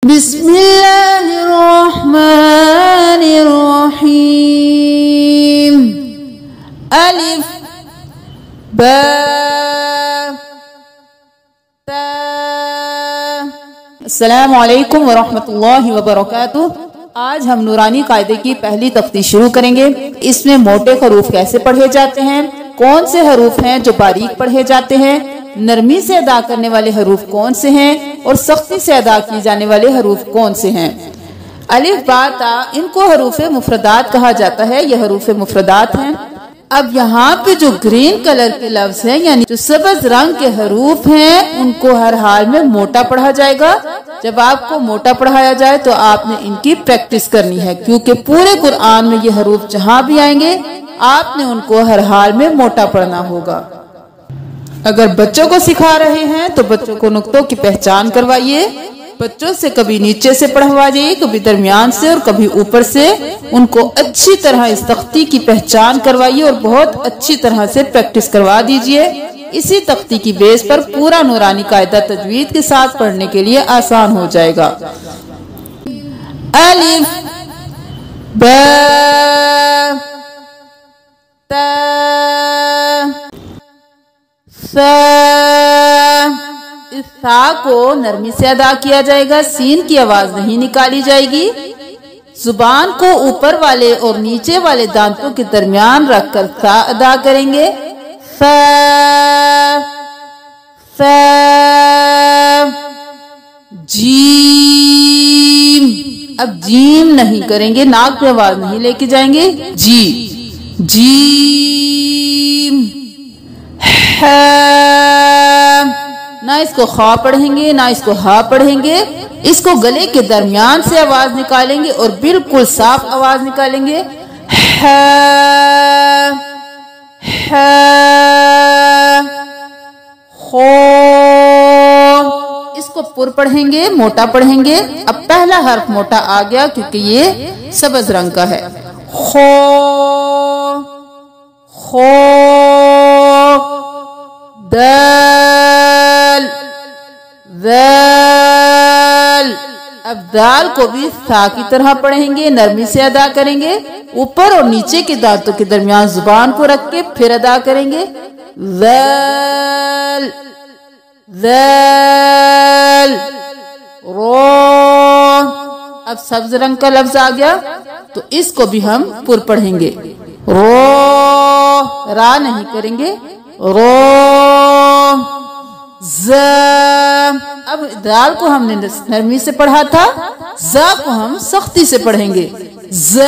بسم اللہ الرحمن الرحیم الف با تا۔ السلام علیکم ورحمۃ اللہ وبرکاتہ۔ آج ہم نورانی قاعدے کی پہلی تفتیش شروع کریں گے۔ اس میں موٹے حروف کیسے پڑھے جاتے ہیں، کون سے حروف ہیں جو باریک پڑھے جاتے ہیں، نرمی سے ادا کرنے والے حروف کون سے ہیں اور سختی سے ادا کیے جانے والے حروف کون سے ہیں۔ الف با تا، ان کو حروف مفردات کہا جاتا ہے، یہ حروف مفردات ہیں۔ اب یہاں پہ جو گرین کلر کے لفظ ہیں یعنی جو سبز رنگ کے حروف ہیں ان کو ہر حال میں موٹا پڑھا جائے گا۔ جب آپ کو موٹا پڑھایا جائے تو آپ نے ان کی پریکٹس کرنی ہے، کیونکہ پورے قرآن میں یہ حروف جہاں بھی آئیں گے آپ نے ان کو ہر حال میں موٹا پڑھنا ہوگا۔ اگر بچوں کو سکھا رہے ہیں تو بچوں کو نقطوں کی پہچان کروائیے، بچوں سے کبھی نیچے سے پڑھوائیے، کبھی درمیان سے اور کبھی اوپر سے۔ ان کو اچھی طرح اس تختی کی پہچان کروائیے اور بہت اچھی طرح سے پریکٹس کروا دیجئے۔ اسی تختی کی بیس پر پورا نورانی قاعدہ تجوید کے ساتھ پڑھنے کے لیے آسان ہو جائے گا۔ الف با تا سا۔ اس سا کو نرمی سے ادا کیا جائے گا، سین کی آواز نہیں نکالی جائے گی۔ زبان کو اوپر والے اور نیچے والے دانتوں کے درمیان رکھ کر سا ادا کریں گے۔ سا سا۔ جیم، اب جیم نہیں کریں گے، ناک پہ آواز نہیں لے کے جائیں گے، جی جیم۔ نہ اس کو خا پڑھیں گے نہ اس کو ہا پڑھیں گے، اس کو گلے کے درمیان سے آواز نکالیں گے اور بالکل صاف آواز نکالیں گے۔ اس کو پر پڑھیں گے، موٹا پڑھیں گے۔ اب پہلا حرف موٹا آ گیا کیونکہ یہ سبز رنگ کا ہے۔ خو خو۔ دال ذال۔ اب دال کو بھی سا کی طرح پڑھیں گے، نرمی سے ادا کریں گے، اوپر اور نیچے کے دانتوں کے درمیان زبان کو رکھ کے پھر ادا کریں گے۔ ذال ذال۔ رو۔ اب سبز رنگ کا لفظ آ گیا تو اس کو بھی ہم پر پڑھیں گے، رو، را نہیں کریں گے، رو۔ ز۔ اب دال کو ہم نے نرمی سے پڑھا تھا، ز کو ہم سختی سے پڑھیں گے، ز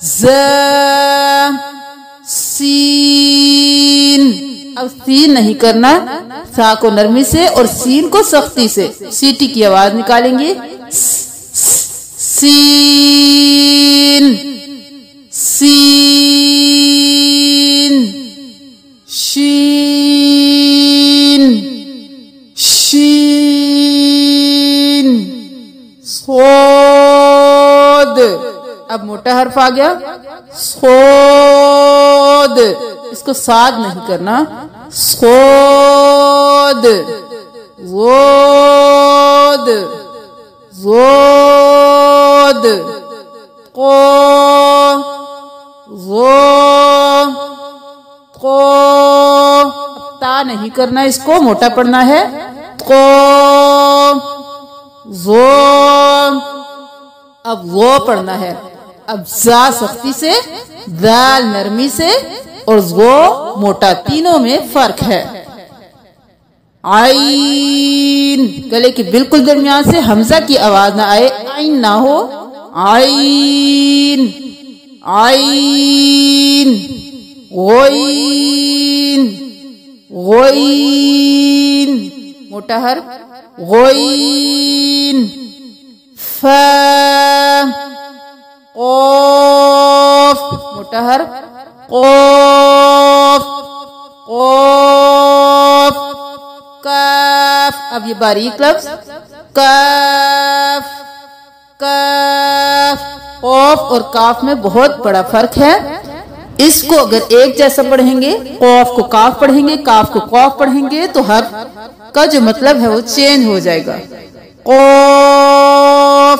ز۔ سین، اب سین نہیں کرنا، سا کو نرمی سے اور سین کو سختی سے سیٹی کی آواز نکالیں گے، سین سین۔ شین شین۔ صاد، اب موٹا حرف آ گیا، صاد، اس کو صاد نہیں کرنا، صاد۔ زود زود۔ قو زو قو۔ تا نہیں کرنا، اس کو موٹا پڑھنا ہے، قو زو۔ اب وہ پڑھنا ہے، اب زا سختی سے، دال نرمی سے اور زو موٹا، تینوں میں فرق ہے۔ عین، گلے کے بالکل درمیان سے حمزہ کی آواز نہ آئے، عین نہ ہو، عین عین۔ غین غین، موٹا حرف، غین۔ فا قاف، موٹا حرف، قاف قاف۔ کاف، اب یہ باریک لفظ، کاف کاف۔ قاف اور کاف میں بہت بڑا فرق ہے، اس کو اگر ایک جیسا پڑھیں گے، قاف کو کاف پڑھیں گے، کاف کو قاف پڑھیں گے تو حرف کا جو مطلب ہے وہ چینج ہو جائے گا۔ قاف